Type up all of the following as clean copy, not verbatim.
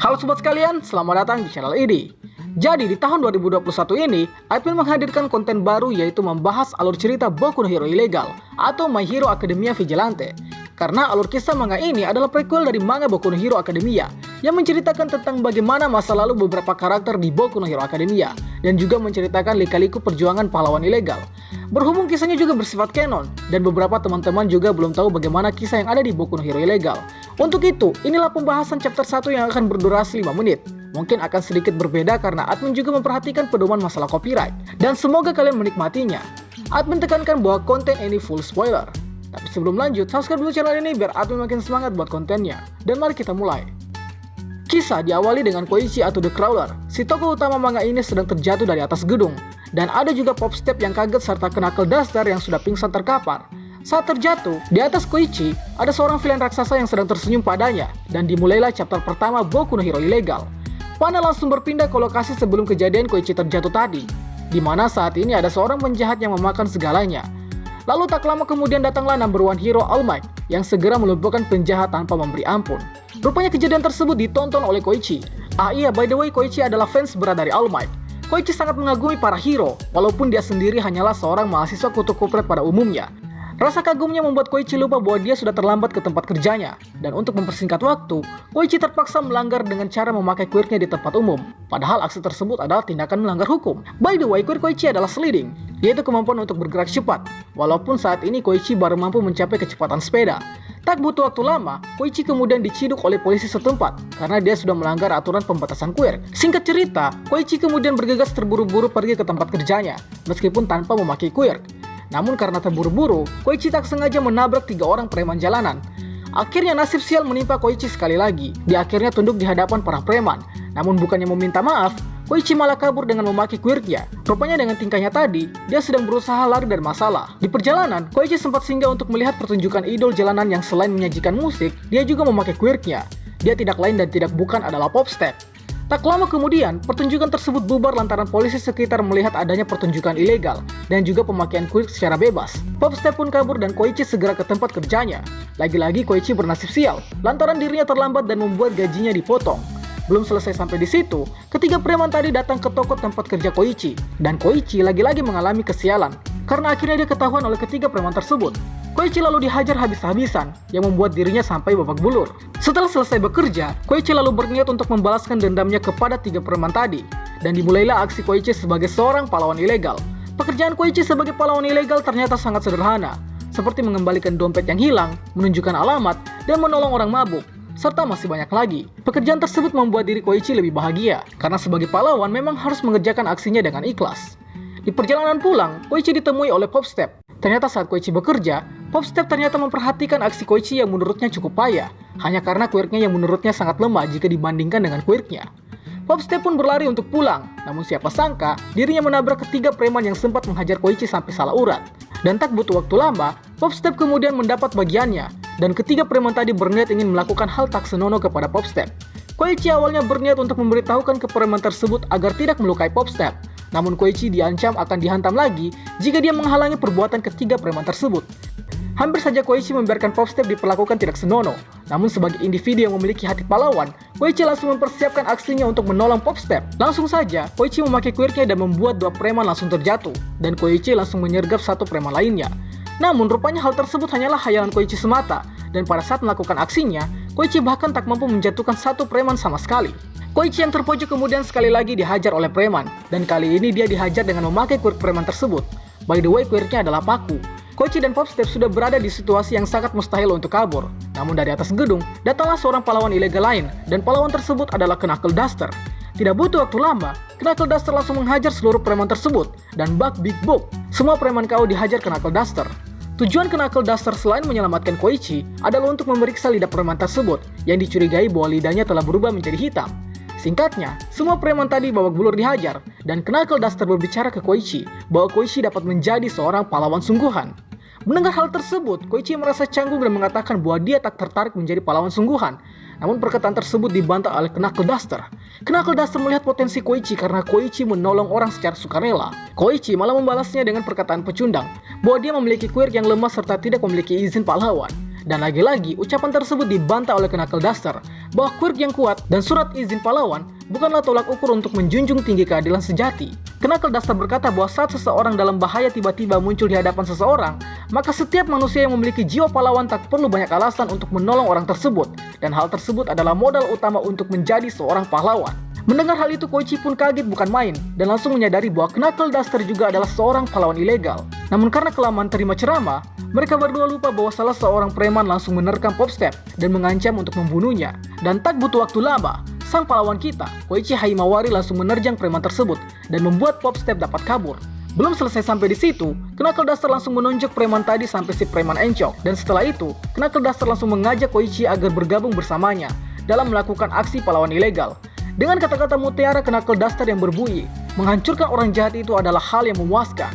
Halo sobat sekalian, selamat datang di channel ini. Jadi di tahun 2021 ini, admin menghadirkan konten baru yaitu membahas alur cerita Boku no Hero Ilegal atau My Hero Academia Vigilante. Karena alur kisah manga ini adalah prequel dari manga Boku no Hero Academia yang menceritakan tentang bagaimana masa lalu beberapa karakter di Boku no Hero Academia dan juga menceritakan lika-liku perjuangan pahlawan ilegal. Berhubung kisahnya juga bersifat canon dan beberapa teman-teman juga belum tahu bagaimana kisah yang ada di Boku no Hero Ilegal. Untuk itu, inilah pembahasan chapter 1 yang akan berdurasi 5 menit. Mungkin akan sedikit berbeda karena admin juga memperhatikan pedoman masalah copyright. Dan semoga kalian menikmatinya. Admin tekankan bahwa konten ini full spoiler. Tapi sebelum lanjut, subscribe dulu channel ini biar admin makin semangat buat kontennya. Dan mari kita mulai. Kisah diawali dengan Koichi atau The Crawler. Si tokoh utama manga ini sedang terjatuh dari atas gedung. Dan ada juga Pop Step yang kaget serta Knuckle Duster yang sudah pingsan terkapar. Saat terjatuh, di atas Koichi, ada seorang villain raksasa yang sedang tersenyum padanya. Dan dimulailah chapter pertama Boku no Hero Ilegal. Panel langsung berpindah ke lokasi sebelum kejadian Koichi terjatuh tadi, di mana saat ini ada seorang penjahat yang memakan segalanya. Lalu tak lama kemudian datanglah number one hero All Might yang segera melumpuhkan penjahat tanpa memberi ampun. Rupanya kejadian tersebut ditonton oleh Koichi. Iya, by the way, Koichi adalah fans berat dari All Might. Koichi sangat mengagumi para hero, walaupun dia sendiri hanyalah seorang mahasiswa kutu kupret pada umumnya. Rasa kagumnya membuat Koichi lupa bahwa dia sudah terlambat ke tempat kerjanya. Dan untuk mempersingkat waktu, Koichi terpaksa melanggar dengan cara memakai quirknya di tempat umum. Padahal aksi tersebut adalah tindakan melanggar hukum. By the way, quirk Koichi adalah sliding, yaitu kemampuan untuk bergerak cepat. Walaupun saat ini Koichi baru mampu mencapai kecepatan sepeda. Tak butuh waktu lama, Koichi kemudian diciduk oleh polisi setempat karena dia sudah melanggar aturan pembatasan quirk. Singkat cerita, Koichi kemudian bergegas terburu-buru pergi ke tempat kerjanya, meskipun tanpa memakai quirk. Namun karena terburu-buru, Koichi tak sengaja menabrak 3 orang preman jalanan. Akhirnya nasib sial menimpa Koichi sekali lagi. Dia akhirnya tunduk di hadapan para preman. Namun bukannya meminta maaf, Koichi malah kabur dengan memakai quirknya. Rupanya dengan tingkahnya tadi, dia sedang berusaha lari dari masalah. Di perjalanan, Koichi sempat singgah untuk melihat pertunjukan idol jalanan yang selain menyajikan musik, dia juga memakai quirknya. Dia tidak lain dan tidak bukan adalah Pop Step. Tak lama kemudian, pertunjukan tersebut bubar lantaran polisi sekitar melihat adanya pertunjukan ilegal dan juga pemakaian quirk secara bebas. Pop Step pun kabur dan Koichi segera ke tempat kerjanya. Lagi-lagi Koichi bernasib sial lantaran dirinya terlambat dan membuat gajinya dipotong. Belum selesai sampai di situ, ketiga preman tadi datang ke toko tempat kerja Koichi dan Koichi lagi-lagi mengalami kesialan karena akhirnya dia ketahuan oleh ketiga preman tersebut. Koichi lalu dihajar habis-habisan yang membuat dirinya sampai babak belur. Setelah selesai bekerja, Koichi lalu berniat untuk membalaskan dendamnya kepada 3 preman tadi. Dan dimulailah aksi Koichi sebagai seorang pahlawan ilegal. Pekerjaan Koichi sebagai pahlawan ilegal ternyata sangat sederhana, seperti mengembalikan dompet yang hilang, menunjukkan alamat, dan menolong orang mabuk, serta masih banyak lagi. Pekerjaan tersebut membuat diri Koichi lebih bahagia, karena sebagai pahlawan memang harus mengerjakan aksinya dengan ikhlas. Di perjalanan pulang, Koichi ditemui oleh Pop Step. Ternyata saat Koichi bekerja, Pop Step ternyata memperhatikan aksi Koichi yang menurutnya cukup payah, hanya karena quirknya yang menurutnya sangat lemah jika dibandingkan dengan quirknya. Pop Step pun berlari untuk pulang, namun siapa sangka dirinya menabrak ketiga preman yang sempat menghajar Koichi sampai salah urat. Dan tak butuh waktu lama, Pop Step kemudian mendapat bagiannya, dan ketiga preman tadi berniat ingin melakukan hal tak senonoh kepada Pop Step. Koichi awalnya berniat untuk memberitahukan ke preman tersebut agar tidak melukai Pop Step. Namun Koichi diancam akan dihantam lagi jika dia menghalangi perbuatan ketiga preman tersebut. Hampir saja Koichi membiarkan Pop Step diperlakukan tidak senonoh. Namun sebagai individu yang memiliki hati pahlawan, Koichi langsung mempersiapkan aksinya untuk menolong Pop Step. Langsung saja, Koichi memakai quirknya dan membuat 2 preman langsung terjatuh. Dan Koichi langsung menyergap 1 preman lainnya. Namun rupanya hal tersebut hanyalah hayalan Koichi semata. Dan pada saat melakukan aksinya, Koichi bahkan tak mampu menjatuhkan 1 preman sama sekali. Koichi yang terpojok kemudian sekali lagi dihajar oleh preman, dan kali ini dia dihajar dengan memakai quirk preman tersebut. By the way, quirknya adalah paku. Koichi dan Pop Step sudah berada di situasi yang sangat mustahil untuk kabur. Namun dari atas gedung, datanglah seorang pahlawan ilegal lain, dan pahlawan tersebut adalah Knuckle Duster. Tidak butuh waktu lama, Knuckle Duster langsung menghajar seluruh preman tersebut, dan bak big book, semua preman KO dihajar Knuckle Duster. Tujuan Knuckle Duster selain menyelamatkan Koichi adalah untuk memeriksa lidah preman tersebut, yang dicurigai bahwa lidahnya telah berubah menjadi hitam. Singkatnya, semua preman tadi babak belur dihajar, dan Knuckle Duster berbicara ke Koichi bahwa Koichi dapat menjadi seorang pahlawan sungguhan. Mendengar hal tersebut, Koichi merasa canggung dan mengatakan bahwa dia tak tertarik menjadi pahlawan sungguhan. Namun perkataan tersebut dibantah oleh Knuckle Duster. Knuckle Duster melihat potensi Koichi karena Koichi menolong orang secara sukarela. Koichi malah membalasnya dengan perkataan pecundang bahwa dia memiliki quirk yang lemah serta tidak memiliki izin pahlawan. Dan lagi-lagi, ucapan tersebut dibantah oleh Knuckle Duster bahwa quirk yang kuat dan surat izin pahlawan bukanlah tolak ukur untuk menjunjung tinggi keadilan sejati. Knuckle Duster berkata bahwa saat seseorang dalam bahaya tiba-tiba muncul di hadapan seseorang, maka setiap manusia yang memiliki jiwa pahlawan tak perlu banyak alasan untuk menolong orang tersebut, dan hal tersebut adalah modal utama untuk menjadi seorang pahlawan. Mendengar hal itu, Koichi pun kaget bukan main dan langsung menyadari bahwa Knuckle Duster juga adalah seorang pahlawan ilegal. Namun karena kelamaan terima ceramah, mereka berdua lupa bahwa salah seorang preman langsung menerkam Popstep dan mengancam untuk membunuhnya. Dan tak butuh waktu lama, sang pahlawan kita, Koichi Haimawari, langsung menerjang preman tersebut dan membuat Popstep dapat kabur. Belum selesai sampai di situ, Knuckle Duster langsung menonjok preman tadi sampai si preman encok. Dan setelah itu, Knuckle Duster langsung mengajak Koichi agar bergabung bersamanya dalam melakukan aksi pahlawan ilegal. Dengan kata-kata mutiara Knuckle Duster yang berbunyi, menghancurkan orang jahat itu adalah hal yang memuaskan.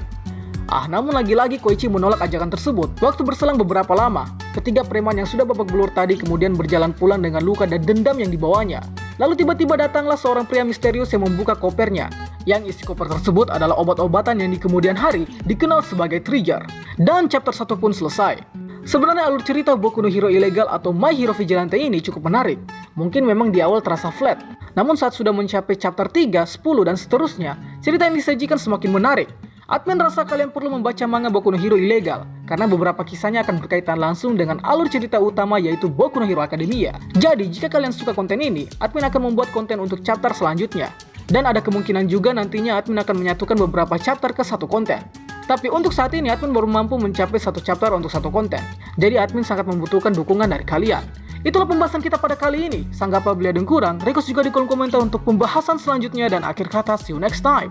Namun lagi-lagi Koichi menolak ajakan tersebut. Waktu berselang beberapa lama, ketiga preman yang sudah babak belur tadi kemudian berjalan pulang dengan luka dan dendam yang dibawanya. Lalu tiba-tiba datanglah seorang pria misterius yang membuka kopernya. Yang isi koper tersebut adalah obat-obatan yang di kemudian hari dikenal sebagai trigger. Dan chapter 1 pun selesai. Sebenarnya alur cerita Boku no Hero Ilegal atau My Hero Vigilante ini cukup menarik. Mungkin memang di awal terasa flat, namun saat sudah mencapai chapter 3, 10, dan seterusnya, cerita yang disajikan semakin menarik. Admin rasa kalian perlu membaca manga Boku no Hero Ilegal, karena beberapa kisahnya akan berkaitan langsung dengan alur cerita utama yaitu Boku no Hero Academia. Jadi jika kalian suka konten ini, admin akan membuat konten untuk chapter selanjutnya. Dan ada kemungkinan juga nantinya admin akan menyatukan beberapa chapter ke satu konten. Tapi untuk saat ini admin baru mampu mencapai satu chapter untuk satu konten. Jadi admin sangat membutuhkan dukungan dari kalian. Itulah pembahasan kita pada kali ini. Sanggapa bila ada yang kurang, request juga di kolom komentar untuk pembahasan selanjutnya, dan akhir kata see you next time.